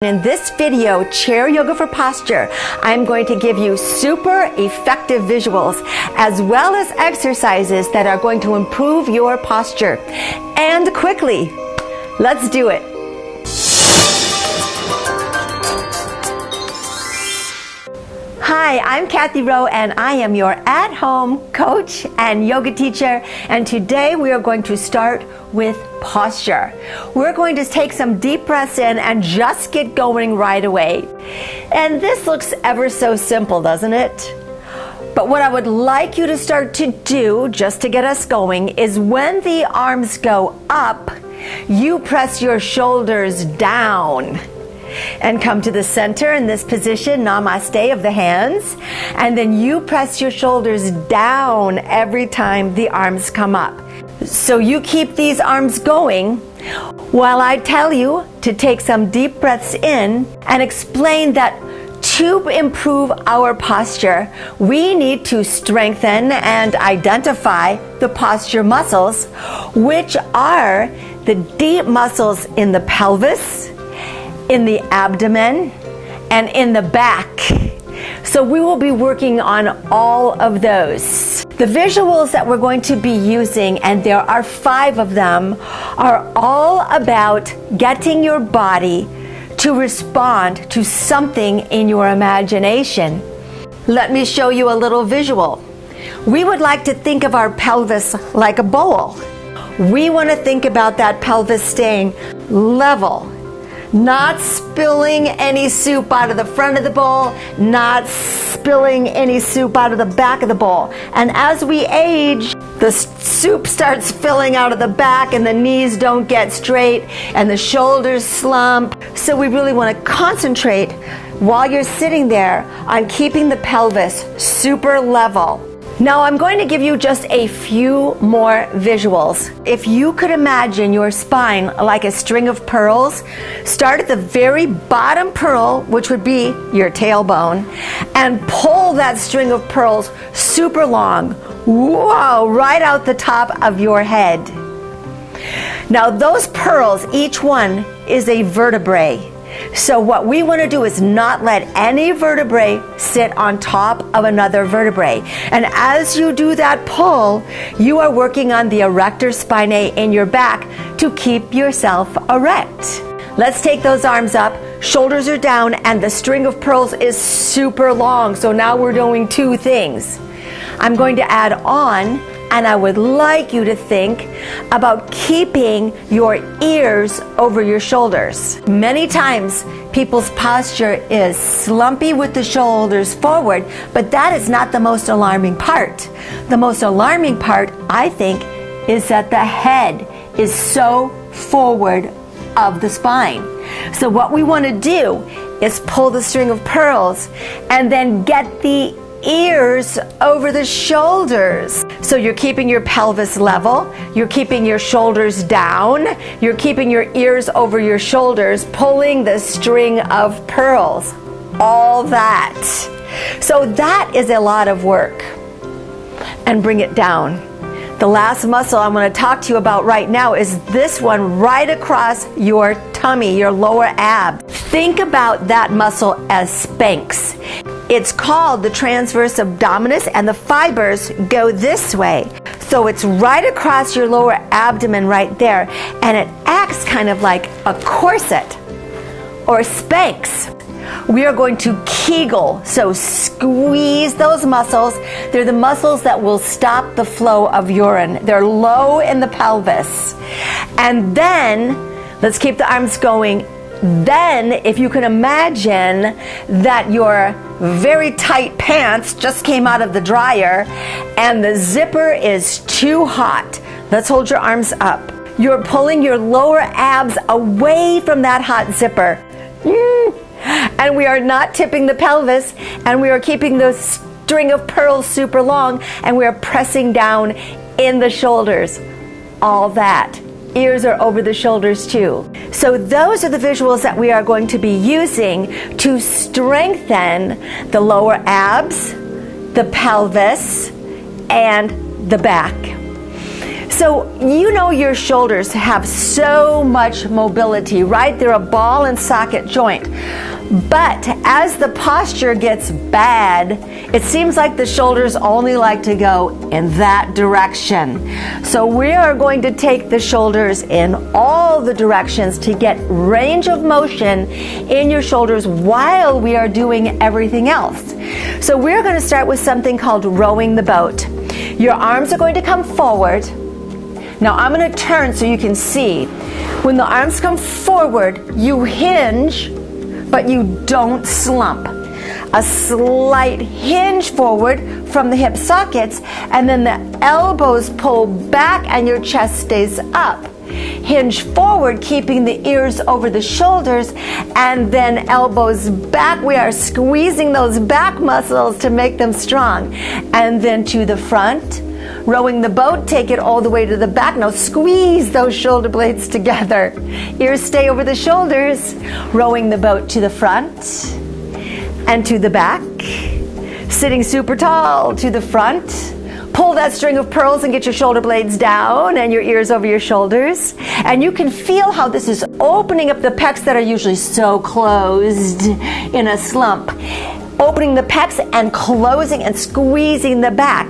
In this video, Chair Yoga for Posture, I'm going to give you super effective visuals as well as exercises that are going to improve your posture. And quickly, let's do it. Hi, I'm Cathy Roe and I am your at-home coach and yoga teacher, and today we are going to start with posture. We're going to take some deep breaths in and just get going right away. And this looks ever so simple, doesn't it? But what I would like you to start to do, just to get us going, is when the arms go up, you press your shoulders down and come to the center in this position, namaste, of the hands, and then you press your shoulders down every time the arms come up. So you keep these arms going while I tell you to take some deep breaths in and explain that to improve our posture, we need to strengthen and identify the posture muscles, which are the deep muscles in the pelvis, in the abdomen, and in the back. So we will be working on all of those. The visuals that we're going to be using, and there are 5 of them, are all about getting your body to respond to something in your imagination. Let me show you a little visual. We would like to think of our pelvis like a bowl. We want to think about that pelvis staying level, not spilling any soup out of the front of the bowl, not spilling any soup out of the back of the bowl. And as we age, the soup starts filling out of the back and the knees don't get straight and the shoulders slump. So we really want to concentrate while you're sitting there on keeping the pelvis super level. Now I'm going to give you just a few more visuals. If you could imagine your spine like a string of pearls, start at the very bottom pearl, which would be your tailbone, and pull that string of pearls super long, whoa, right out the top of your head. Now those pearls, each one is a vertebrae. So what we want to do is not let any vertebrae sit on top of another vertebrae. And as you do that pull, you are working on the erector spinae in your back to keep yourself erect. Let's take those arms up, shoulders are down, and the string of pearls is super long. So now we're doing 2 things. I'm going to add on, and I would like you to think about keeping your ears over your shoulders. Many times, people's posture is slumpy with the shoulders forward, but that is not the most alarming part. The most alarming part, I think, is that the head is so forward of the spine. So what we want to do is pull the string of pearls and then get the ears over the shoulders. So you're keeping your pelvis level, you're keeping your shoulders down, you're keeping your ears over your shoulders, pulling the string of pearls. All that. So that is a lot of work. And bring it down. The last muscle I'm going to talk to you about right now is this one right across your tummy, your lower ab. Think about that muscle as Spanx. It's called the transverse abdominis, and the fibers go this way. So it's right across your lower abdomen right there, and it acts kind of like a corset or Spanx. We are going to Kegel, so squeeze those muscles. They're the muscles that will stop the flow of urine. They're low in the pelvis. And then, let's keep the arms going. Then, if you can imagine that your very tight pants just came out of the dryer and the zipper is too hot, let's hold your arms up. You're pulling your lower abs away from that hot zipper. And we are not tipping the pelvis, and we are keeping the string of pearls super long, and we are pressing down in the shoulders. All that. Ears are over the shoulders too. So those are the visuals that we are going to be using to strengthen the lower abs, the pelvis, and the back. So you know your shoulders have so much mobility, right? They're a ball and socket joint. But as the posture gets bad, it seems like the shoulders only like to go in that direction. So we are going to take the shoulders in all the directions to get range of motion in your shoulders while we are doing everything else. So we're going to start with something called rowing the boat. Your arms are going to come forward. Now I'm going to turn so you can see. When the arms come forward, you hinge, but you don't slump. A slight hinge forward from the hip sockets, and then the elbows pull back and your chest stays up. Hinge forward, keeping the ears over the shoulders, and then elbows back. We are squeezing those back muscles to make them strong. And then to the front. Rowing the boat, take it all the way to the back. Now squeeze those shoulder blades together. Ears stay over the shoulders. Rowing the boat to the front and to the back. Sitting super tall to the front. Pull that string of pearls and get your shoulder blades down and your ears over your shoulders. And you can feel how this is opening up the pecs that are usually so closed in a slump. Opening the pecs and closing and squeezing the back.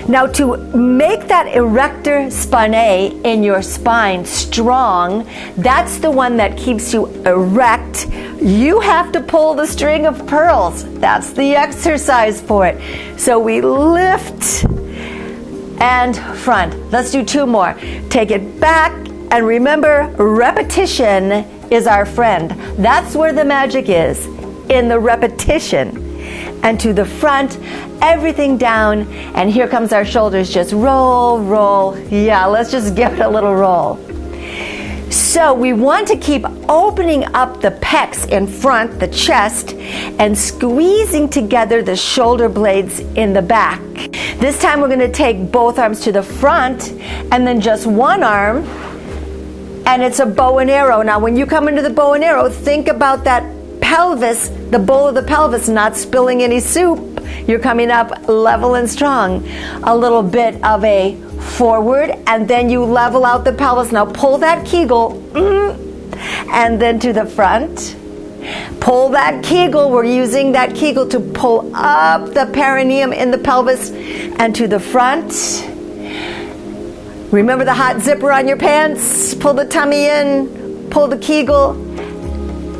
Now to make that erector spinae in your spine strong, that's the one that keeps you erect, you have to pull the string of pearls. That's the exercise for it. So we lift and front. Let's do two more. Take it back, and remember, repetition is our friend. That's where the magic is, in the repetition. And to the front, everything down, and here comes our shoulders. Just roll, roll. Yeah, let's just give it a little roll. So we want to keep opening up the pecs in front, the chest, and squeezing together the shoulder blades in the back. This time we're going to take both arms to the front, and then just one arm, and it's a bow and arrow. Now when you come into the bow and arrow, think about that pelvis, the bowl of the pelvis, not spilling any soup. You're coming up level and strong. A little bit of a forward, and then you level out the pelvis. Now pull that Kegel, and then to the front. Pull that Kegel. We're using that Kegel to pull up the perineum in the pelvis, and to the front. Remember the hot zipper on your pants. Pull the tummy in, pull the Kegel.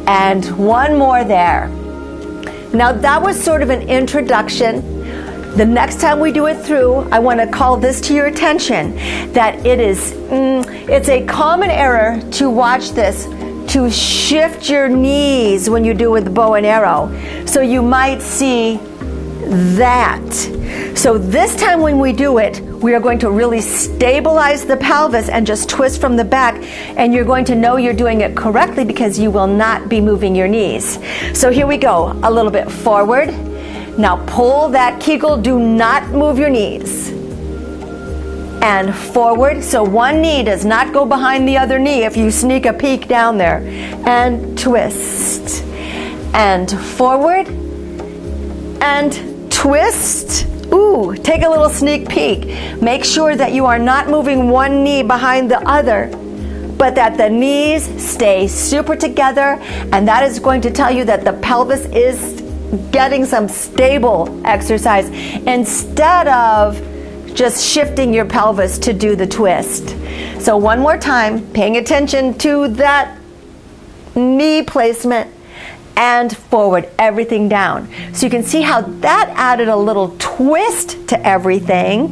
And one more there. Now that was sort of an introduction. The next time we do it through, I want to call this to your attention, that it's a common error to watch this, to shift your knees when you do with the bow and arrow. So you might see that. So this time when we do it, we are going to really stabilize the pelvis and just twist from the back, and you're going to know you're doing it correctly because you will not be moving your knees. So here we go, a little bit forward. Now pull that Kegel, do not move your knees. And forward, so one knee does not go behind the other knee if you sneak a peek down there. And twist. And forward. And twist. Ooh, take a little sneak peek. Make sure that you are not moving one knee behind the other, but that the knees stay super together, and that is going to tell you that the pelvis is getting some stable exercise instead of just shifting your pelvis to do the twist. So one more time, paying attention to that knee placement, and forward, everything down. So you can see how that added a little twist to everything,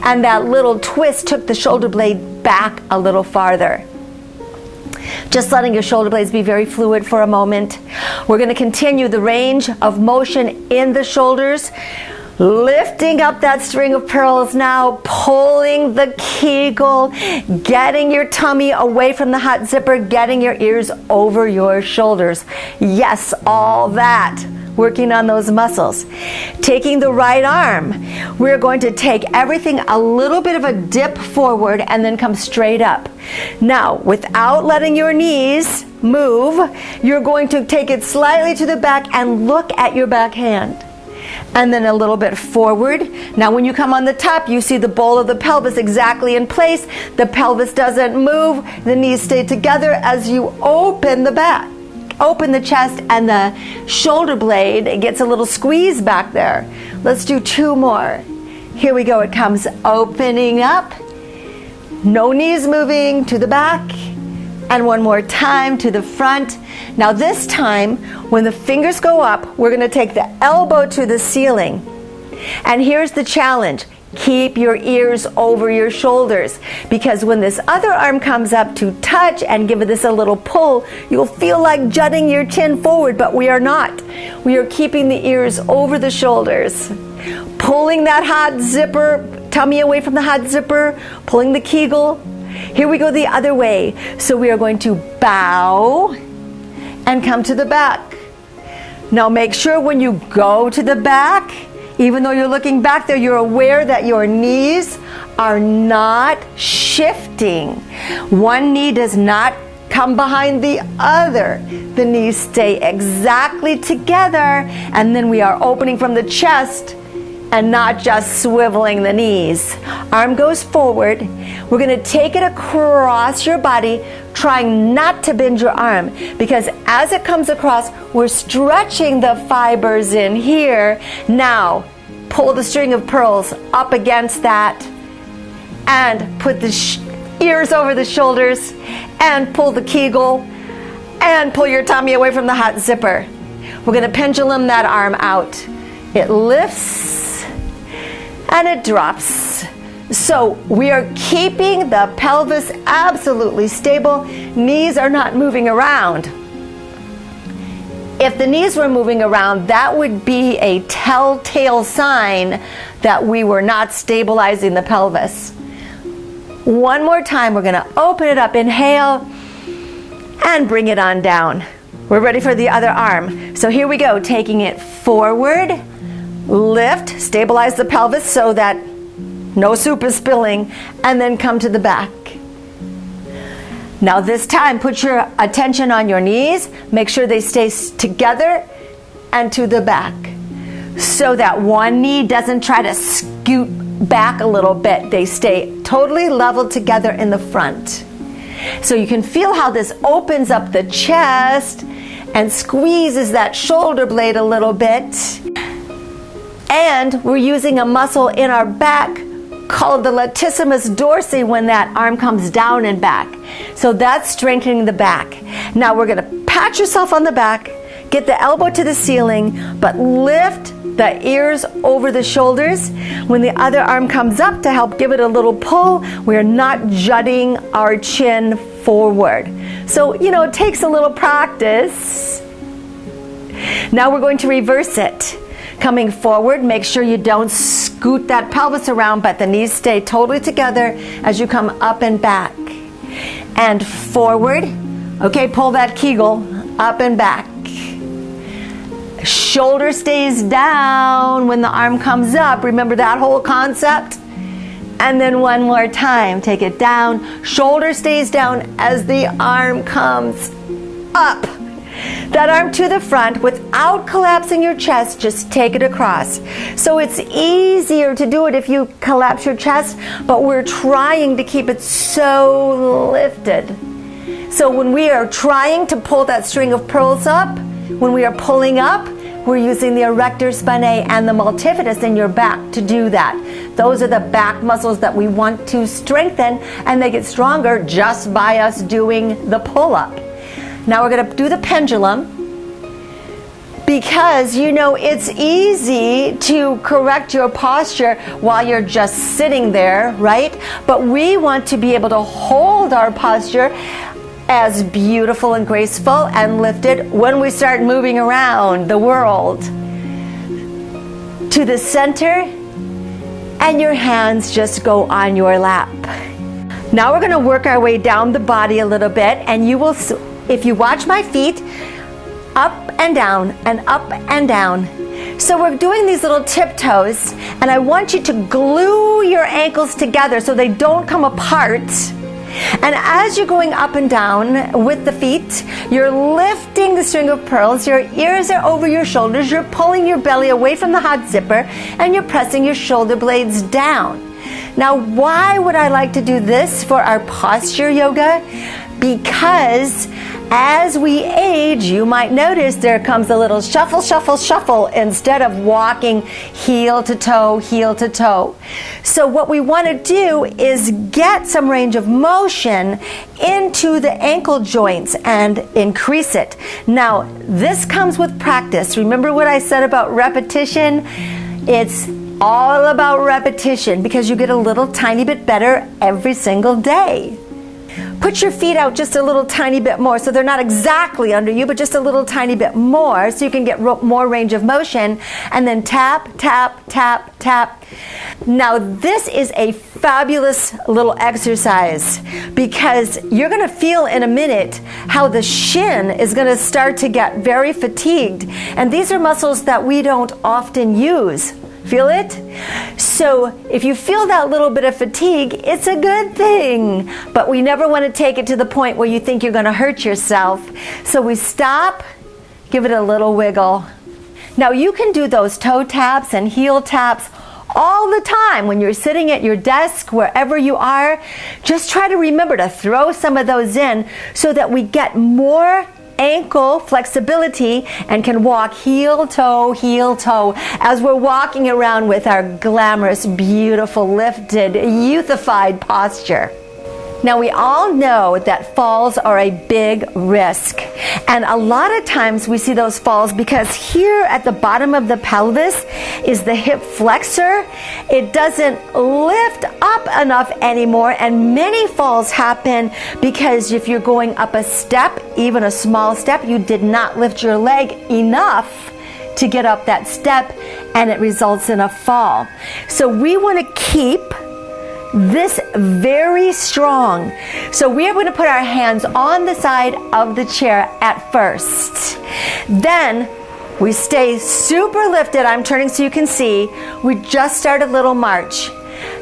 and that little twist took the shoulder blade back a little farther. Just letting your shoulder blades be very fluid for a moment. We're going to continue the range of motion in the shoulders, lifting up that string of pearls now, pulling the Kegel, getting your tummy away from the hot zipper, getting your ears over your shoulders. Yes, all that. Working on those muscles. Taking the right arm, we're going to take everything a little bit of a dip forward and then come straight up. Now, without letting your knees move, you're going to take it slightly to the back and look at your back hand. and then a little bit forward. Now when you come on the top, you see the bowl of the pelvis exactly in place. The pelvis doesn't move. The knees stay together as you open the back. Open the chest and the shoulder blade. It gets a little squeeze back there. Let's do 2 more. Here we go. It comes opening up. No knees moving to the back. And one more time to the front. Now this time, when the fingers go up, we're going to take the elbow to the ceiling. And here's the challenge. Keep your ears over your shoulders, because when this other arm comes up to touch and give this a little pull, you'll feel like jutting your chin forward, but we are not. We are keeping the ears over the shoulders. Pulling that hot zipper, tummy away from the hot zipper, pulling the Kegel. Here we go the other way. So we are going to bow and come to the back. Now make sure when you go to the back, even though you're looking back there, you're aware that your knees are not shifting. One knee does not come behind the other. The knees stay exactly together, and then we are opening from the chest and not just swiveling the knees. Arm goes forward. We're going to take it across your body, trying not to bend your arm, because as it comes across, we're stretching the fibers in here. Now, pull the string of pearls up against that and put the ears over the shoulders and pull the Kegel and pull your tummy away from the hot zipper. We're going to pendulum that arm out. It lifts and it drops. So we are keeping the pelvis absolutely stable. Knees are not moving around. If the knees were moving around, that would be a telltale sign that we were not stabilizing the pelvis. One more time, we're going to open it up, inhale, and bring it on down. We're ready for the other arm. So here we go, taking it forward, lift, stabilize the pelvis so that no soup is spilling, and then come to the back. Now this time, put your attention on your knees. Make sure they stay together and to the back, so that one knee doesn't try to scoot back a little bit. They stay totally level together in the front. So you can feel how this opens up the chest and squeezes that shoulder blade a little bit. And we're using a muscle in our back called the latissimus dorsi when that arm comes down and back. So that's strengthening the back. Now we're going to pat yourself on the back, get the elbow to the ceiling, but lift the ears over the shoulders. When the other arm comes up to help give it a little pull, we're not jutting our chin forward. So, it takes a little practice. Now we're going to reverse it. Coming forward, make sure you don't scoot that pelvis around, but the knees stay totally together as you come up and back. And forward. Okay, pull that Kegel up and back. Shoulder stays down when the arm comes up. Remember that whole concept? And then one more time. Take it down. Shoulder stays down as the arm comes up. That arm to the front without collapsing your chest, just take it across. So it's easier to do it if you collapse your chest, but we're trying to keep it so lifted. So when we are trying to pull that string of pearls up, when we are pulling up, we're using the erector spinae and the multifidus in your back to do that. Those are the back muscles that we want to strengthen, and they get stronger just by us doing the pull-up. Now we're going to do the pendulum, because it's easy to correct your posture while you're just sitting there, right? But we want to be able to hold our posture as beautiful and graceful and lifted when we start moving around the world. To the center, and your hands just go on your lap. Now we're going to work our way down the body a little bit, and you will, if you watch my feet, up and down and up and down. So we're doing these little tiptoes, and I want you to glue your ankles together so they don't come apart. And as you're going up and down with the feet, you're lifting the string of pearls, your ears are over your shoulders, you're pulling your belly away from the hot zipper, and you're pressing your shoulder blades down. Now, why would I like to do this for our posture yoga? Because as we age, you might notice there comes a little shuffle, shuffle, shuffle instead of walking heel to toe, heel to toe. So what we want to do is get some range of motion into the ankle joints and increase it. Now, this comes with practice. Remember what I said about repetition? It's all about repetition because you get a little tiny bit better every single day. Put your feet out just a little tiny bit more so they're not exactly under you, but just a little tiny bit more so you can get more range of motion. And then tap, tap, tap, tap. Now this is a fabulous little exercise because you're going to feel in a minute how the shin is going to start to get very fatigued. And these are muscles that we don't often use. Feel it? So if you feel that little bit of fatigue, it's a good thing. But we never want to take it to the point where you think you're going to hurt yourself. So we stop, give it a little wiggle. Now you can do those toe taps and heel taps all the time when you're sitting at your desk, wherever you are. Just try to remember to throw some of those in so that we get more ankle flexibility and can walk heel toe as we're walking around with our glamorous, beautiful, lifted, youthified posture. Now we all know that falls are a big risk, and a lot of times we see those falls because here at the bottom of the pelvis is the hip flexor. It doesn't lift up enough anymore, and many falls happen because if you're going up a step, even a small step, you did not lift your leg enough to get up that step, and it results in a fall. So we want to keep this very strong. So we are going to put our hands on the side of the chair at first. Then we stay super lifted. I'm turning so you can see. We just start a little march.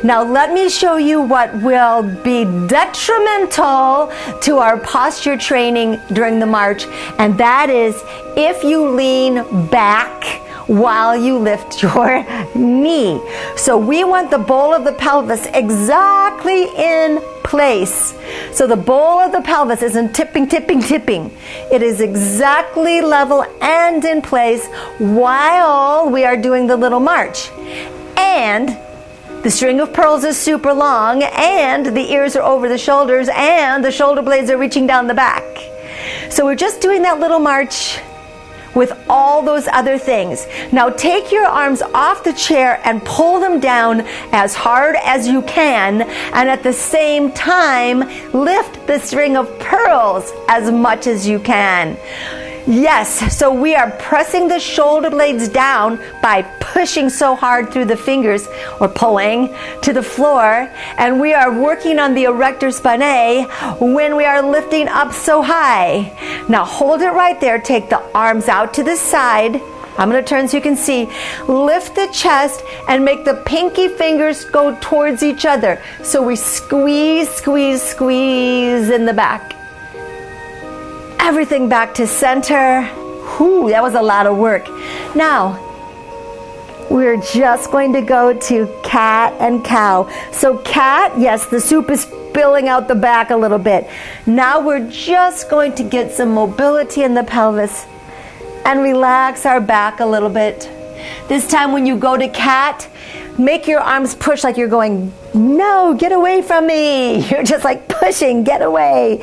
Now let me show you what will be detrimental to our posture training during the march, and that is if you lean back while you lift your knee. So we want the bowl of the pelvis exactly in place. So the bowl of the pelvis isn't tipping, tipping, tipping. It is exactly level and in place while we are doing the little march. And the string of pearls is super long, and the ears are over the shoulders, and the shoulder blades are reaching down the back. So we're just doing that little march with all those other things. Now take your arms off the chair and pull them down as hard as you can, and at the same time lift the string of pearls as much as you can. Yes, so we are pressing the shoulder blades down by pushing so hard through the fingers, or pulling, to the floor, and we are working on the erector spinae when we are lifting up so high. Now hold it right there, take the arms out to the side. I'm going to turn so you can see. Lift the chest and make the pinky fingers go towards each other. So we squeeze, squeeze, squeeze in the back. Everything back to center. Whew, that was a lot of work. Now, we're just going to go to cat and cow. So cat, yes, the soup is spilling out the back a little bit. Now we're just going to get some mobility in the pelvis and relax our back a little bit. This time when you go to cat, make your arms push like you're going, no, get away from me. You're just like pushing, get away.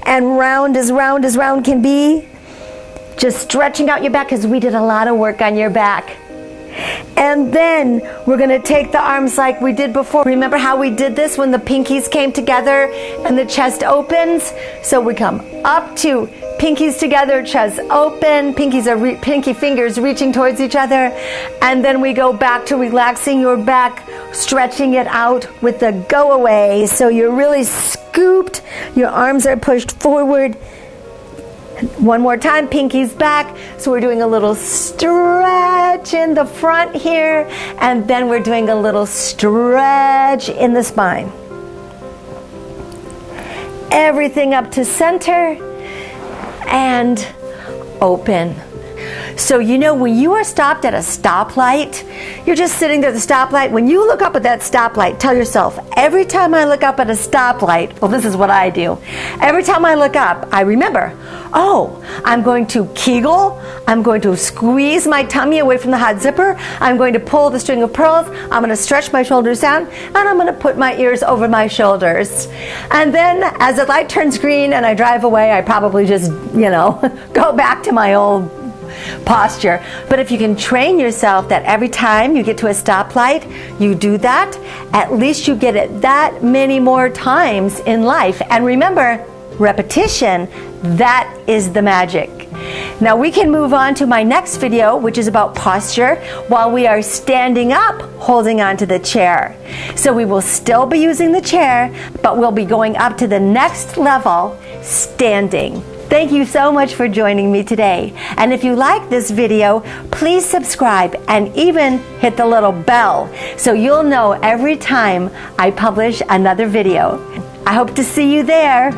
And round as round can be. Just stretching out your back because we did a lot of work on your back. And then we're going to take the arms like we did before. Remember how we did this when the pinkies came together and the chest opens? So we come up to pinkies together, chest open, pinky fingers reaching towards each other, and then we go back to relaxing your back, stretching it out with the go away. So you're really scooped, your arms are pushed forward. One more time, pinkies back. So we're doing a little stretch in the front here, and then we're doing a little stretch in the spine. everything up to center and open. So you know, when you are stopped at a stoplight, you're just sitting there at the stoplight. When you look up at that stoplight, tell yourself, every time I look up at a stoplight, well, this is what I do. Every time I look up, I remember, oh, I'm going to Kegel, I'm going to squeeze my tummy away from the hot zipper, I'm going to pull the string of pearls, I'm going to stretch my shoulders down, and I'm going to put my ears over my shoulders. And then as the light turns green and I drive away, I probably just, go back to my old posture. But if you can train yourself that every time you get to a stoplight, you do that, at least you get it that many more times in life. And remember, repetition, that is the magic. Now we can move on to my next video, which is about posture while we are standing up, holding on to the chair. So we will still be using the chair, but we'll be going up to the next level, standing. Thank you so much for joining me today. And if you like this video, please subscribe and even hit the little bell so you'll know every time I publish another video. I hope to see you there.